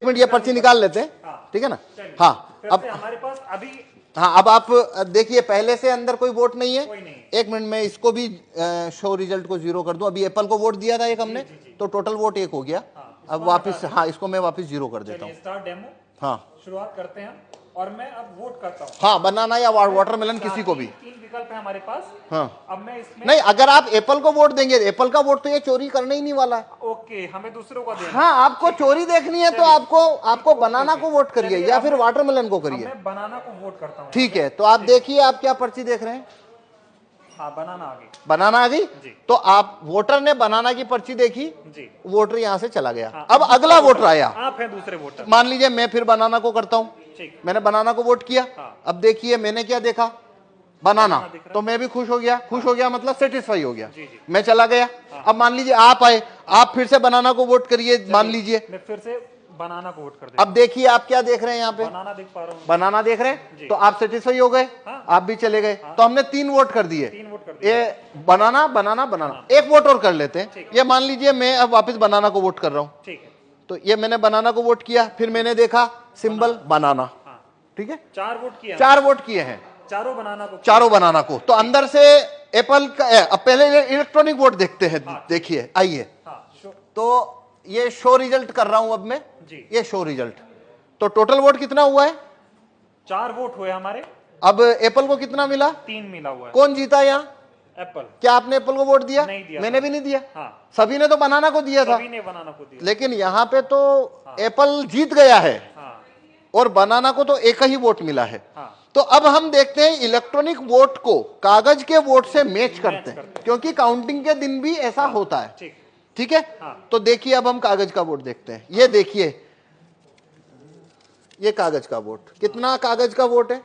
Minute ये पर्ची निकाल लेते हैं, ठीक है ना। हाँ अब हमारे पास अभी, हाँ अब आप देखिए पहले से अंदर कोई वोट नहीं है। कोई नहीं। एक मिनट में इसको भी शो रिजल्ट को 0 कर दूं। अभी एप्पल को वोट दिया था एक हमने, तो टोटल वोट 1 हो गया। अब वापस, हाँ इसको मैं वापस 0 कर देता हूँ। स्टार्ट डेमो, हाँ शुरुआत करते हैं और मैं अब वोट करता हूँ। हाँ, बनाना या वाटरमेलन किसी को भी। 3 विकल्प है हमारे पास। हाँ अब मैं इसमें नहीं, अगर आप एप्पल को वोट देंगे, एप्पल का वोट तो ये चोरी करने ही नहीं वाला है। ओके, हमें दूसरों को देना। हाँ, आपको चोरी देखनी है तो आपको बनाना को वोट करिए या फिर वाटरमेलन को करिए। मैं बनाना को वोट करता हूँ। ठीक है, तो आप देखिए आप क्या पर्ची देख रहे हैं। हाँ, बनाना आ गई। बनाना आ गई, तो आप वोटर ने बनाना की पर्ची देखी जी, वोटर यहां से चला गया। अब अगला वोटर आया, आप हैं दूसरे वोटर। मान लीजिए मैं फिर बनाना को करता हूं। ठीक, मैंने बनाना को वोट किया। अब देखिए मैंने क्या देखा, बनाना, तो मैं भी खुश हो गया। खुश हो गया मतलब सेटिस्फाई हो गया, मैं चला गया। अब मान लीजिए आप आए, आप फिर से बनाना को वोट करिए। मान लीजिए मैं फिर से बनाना को वोट कर देता अब देखिए आप क्या देख रहे हैं यहाँ पे, हूं। बनाना देख पा रहा हूँ। बनाना देख रहे हैं, तो आप सेटिस्फाई हो गए। आप भी चले गए, तो हमने 3 वोट कर दिए। 3 वोट कर दिए। ये बनाना बनाना बनाना, एक वोट और कर लेते हैं। ये मान लीजिए मैं अब वापस बनाना को वोट कर रहा हूँ। ठीक है, तो ये मैंने बनाना को वोट किया, फिर मैंने देखा सिंबल बनाना, ठीक है। 4 वोट किए। 4 वोट किए हैं, चारों बनाना को। चारों बनाना को। तो अंदर से एप्पल का, अब पहले इलेक्ट्रॉनिक वोट देखते हैं। देखिए आइए, तो ये शो रिजल्ट कर रहा हूं अब मैं जी। ये शो रिजल्ट। तो टोटल वोट कितना हुआ है? 4 वोट हुए हमारे। अब एप्पल को कितना मिला? 3 मिला हुआ है। कौन जीता यहाँ? एप्पल। क्या आपने एप्पल को वोट दिया? नहीं दिया। मैंने भी नहीं दिया। हाँ, सभी ने तो बनाना को दिया था। सभी ने बनाना को दिया। लेकिन यहाँ पे तो एप्पल जीत गया है हाँ, और बनाना को तो एक ही वोट मिला है। हाँ, तो अब हम देखते हैं इलेक्ट्रॉनिक वोट को कागज के वोट से मैच करते हैं, क्योंकि काउंटिंग के दिन भी ऐसा होता है। ठीक, ठीक है। तो देखिए अब हम कागज का वोट देखते हैं। ये देखिए, ये कागज का वोट, कितना कागज का वोट है?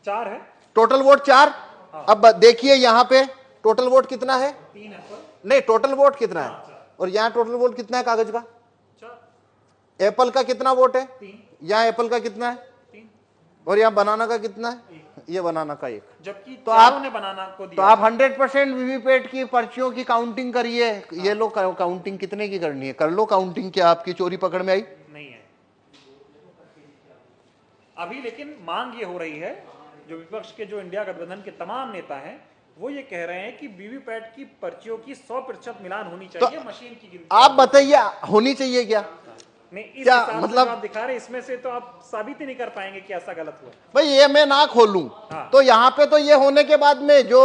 4 है। Total vote 4। अब देखिए यहाँ पे टोटल वोट कितना है? 3 एप्पल। नहीं, टोटल वोट कितना है? और यहाँ टोटल वोट कितना है कागज का? 4। एप्पल का कितना वोट है? 3। यहाँ एप्पल का कितना है? 3। और यहाँ बनाना का कितना है? ये बनाना का 1। जबकि तो चारों ने बनाना को दिया। तो आप 100% वीवीपैट की पर्चियों की काउंटिंग करिए। ये लो काउंटिंग कितने की करनी है, कर लो काउंटिंग। क्या आपकी चोरी पकड़ में आई? नहीं है अभी, लेकिन मांग ये हो रही है, जो विपक्ष के, जो इंडिया गठबंधन के तमाम नेता हैं, वो ये कह रहे हैं कि वीवीपैट की पर्चियों की 100% मिलान होनी चाहिए। मशीन की गिनती आप बताइए होनी चाहिए क्या? नहीं, इस क्या हिसाब से मतलब जो आप दिखा रहे हैं, इसमें से तो आप साबित ही नहीं कर पाएंगे कि ऐसा गलत हुआ। भाई ये मैं ना खोलूं तो यहाँ पे तो ये होने के बाद में जो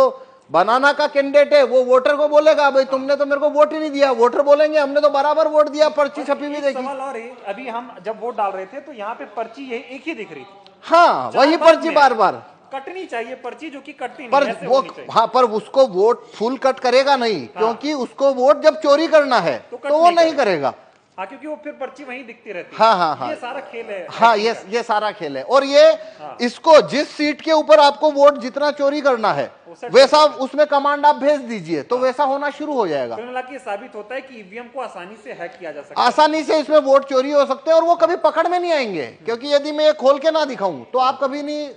बनाना का कैंडिडेट है वो वोटर को बोलेगा भाई तुमने तो मेरे को वोट ही नहीं दिया। वोटर बोलेंगे हमने तो बराबर वोट दिया, पर्ची छपी हुई देखी। सवाल और है, अभी हम जब वोट डाल रहे थे तो यहाँ पे पर्ची यही एक ही दिख रही थी। हाँ, वही पर्ची बार बार कटनी चाहिए पर्ची, जो कि कटती नहीं, पर ऐसे वो, होनी चाहिए। हाँ, पर उसको वोट फुल कट करेगा नहीं, क्योंकि उसको वोट जब चोरी करना है तो वो नहीं करेगा। हाँ, क्योंकि वो फिर पर्ची वहीं दिखती रहती है। हाँ हाँ हाँ, ये सारा खेल है। हाँ, ये सारा खेल है। और ये इसको जिस सीट के ऊपर आपको वोट जितना चोरी करना है वैसा उसमें कमांड आप भेज दीजिए तो वैसा होना शुरू हो जाएगा। ये साबित होता है कि ईवीएम को आसानी से हैक किया जा सकता है। आसानी से इसमें वोट चोरी हो सकते हैं और वो कभी पकड़ में नहीं आएंगे, क्योंकि यदि मैं ये खोल के ना दिखाऊं तो आप कभी नहीं,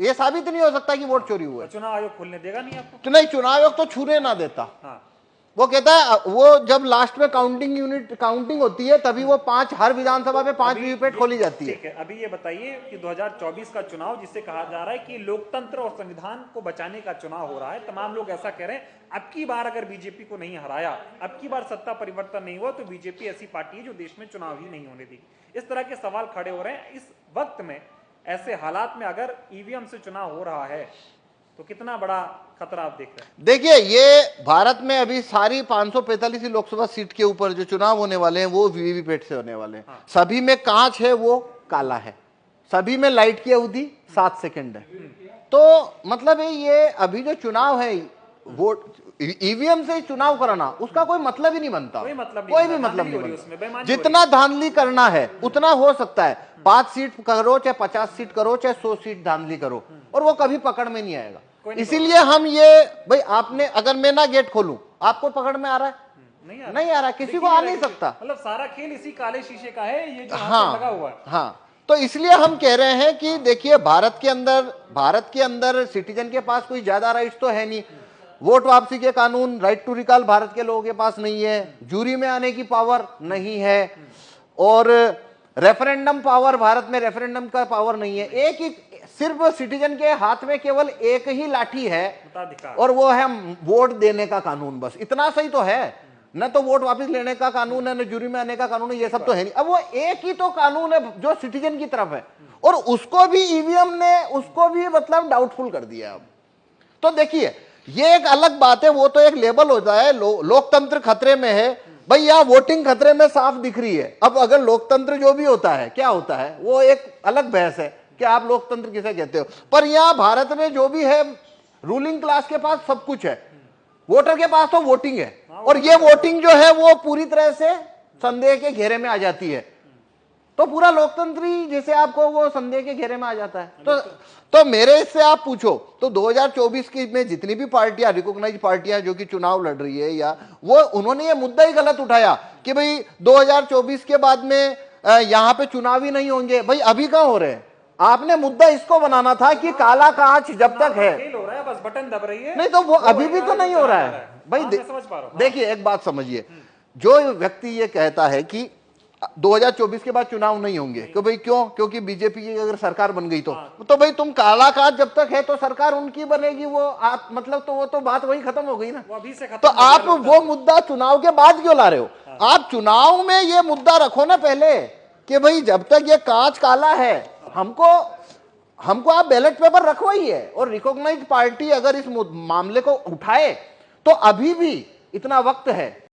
ये साबित नहीं हो सकता कि वोट चोरी हुआ है। चुनाव आयोग खोलने देगा नहीं आपको? तो नहीं, चुनाव आयोग तो छूने ना देता। वो कहता है वो जब लास्ट में काउंटिंग होती है तभी वो 5 हर विधानसभा में 5 वीवीपैट खोली जाती है। ठीक है, अभी ये बताइए कि 2024 का चुनाव, जिसे कहा जा रहा है कि लोकतंत्र और संविधान को बचाने का चुनाव हो रहा है, तमाम लोग ऐसा कह रहे हैं, अब की बार अगर बीजेपी को नहीं हराया, अब की बार सत्ता परिवर्तन नहीं हुआ, तो बीजेपी ऐसी पार्टी है जो देश में चुनाव ही नहीं होने दी। इस तरह के सवाल खड़े हो रहे हैं। इस वक्त में, ऐसे हालात में अगर ईवीएम से चुनाव हो रहा है तो कितना बड़ा खतरा आप देख रहे हैं? देखिए, ये भारत में अभी सारी 545 लोकसभा सीट के ऊपर जो चुनाव होने वाले हैं वो वीवीपैट से होने वाले हैं। सभी में कांच है, वो काला है। सभी में लाइट की अवधि 7 सेकंड है। तो मतलब ये अभी जो चुनाव है, वोट ईवीएम से चुनाव कराना, उसका कोई मतलब ही नहीं बनता। कोई भी मतलब नहीं बनता। जितना धांधली करना है उतना हो सकता है। 5 सीट करो चाहे 50 सीट करो चाहे 100 सीट धांधली करो, और वो कभी पकड़ में नहीं आएगा। इसीलिए हम ये, भाई आपने, अगर मैं ना गेट खोलूं, आपको पकड़ में आ रहा है? नहीं आ रहा, किसी को आ नहीं सकता। मतलब सारा खेल इसी काले शीशे का है, ये जो लगा हुआ है। हाँ, तो इसलिए हम कह रहे हैं कि देखिए, भारत के अंदर सिटीजन के पास कोई ज्यादा राइट्स तो है नहीं। वोट वापसी के कानून, राइट टू रिकॉल भारत के लोगों के पास नहीं है। जूरी में आने की पावर नहीं है। और रेफरेंडम पावर, भारत में रेफरेंडम का पावर नहीं है। एक ही सिर्फ सिटीजन के हाथ में केवल एक ही लाठी है मताधिकार। और वो है वोट देने का कानून। बस इतना सही तो है, न तो वोट वापस लेने का कानून है, न जुर्म में आने का कानून है, ये सब तो है नहीं। अब वो एक ही तो कानून है जो सिटीजन की तरफ है, और उसको भी ईवीएम ने उसको भी मतलब डाउटफुल कर दिया। अब तो देखिए ये एक अलग बात है, वो तो एक लेबल होता है लोकतंत्र खतरे में है। भाई यहाँ वोटिंग खतरे में साफ दिख रही है। अब अगर लोकतंत्र जो भी होता है क्या होता है, वो एक अलग बहस है कि आप लोकतंत्र किसे कहते हो। पर यहाँ भारत में जो भी है, रूलिंग क्लास के पास सब कुछ है, वोटर के पास तो वोटिंग है, और ये वोटिंग जो है वो पूरी तरह से संदेह के घेरे में आ जाती है। तो पूरा लोकतंत्र ही जैसे आपको वो संदेह के घेरे में आ जाता है। तो मेरे इससे आप पूछो तो 2024 की में जितनी भी पार्टियां, रिकॉग्नाइज पार्टियां जो कि चुनाव लड़ रही है, या वो उन्होंने ये मुद्दा ही गलत उठाया कि भाई 2024 के बाद में यहाँ पे चुनाव ही नहीं होंगे। भाई अभी कहाँ हो रहे हैं? आपने मुद्दा इसको बनाना था कि काला कांच जब तक है, फेल हो रहा है, बस बटन दब रही है। नहीं तो वो अभी भी तो नहीं हो रहा है। भाई समझ पा रहा हूं। देखिए एक बात समझिए, जो व्यक्ति ये कहता है कि 2024 के बाद चुनाव नहीं होंगे, कि भाई क्यों? क्योंकि बीजेपी की अगर सरकार बन गई तो भाई तुम काला कांच जब तक है तो सरकार उनकी बनेगी, वो आप मतलब तो वो तो बात वही खत्म हो गई ना। वो अभी से खत्म तो हो गया आप लोकतंत्र। वो मुद्दा चुनाव के बाद क्यों ला रहे हो? आप चुनाव में ये मुद्दा रखो ना पहले कि भाई जब तक ये कांच काला है, हमको आप बैलेट पेपर रखवाइए। और रिकॉग्नाइज पार्टी अगर इस मामले को उठाए तो अभी भी इतना वक्त है।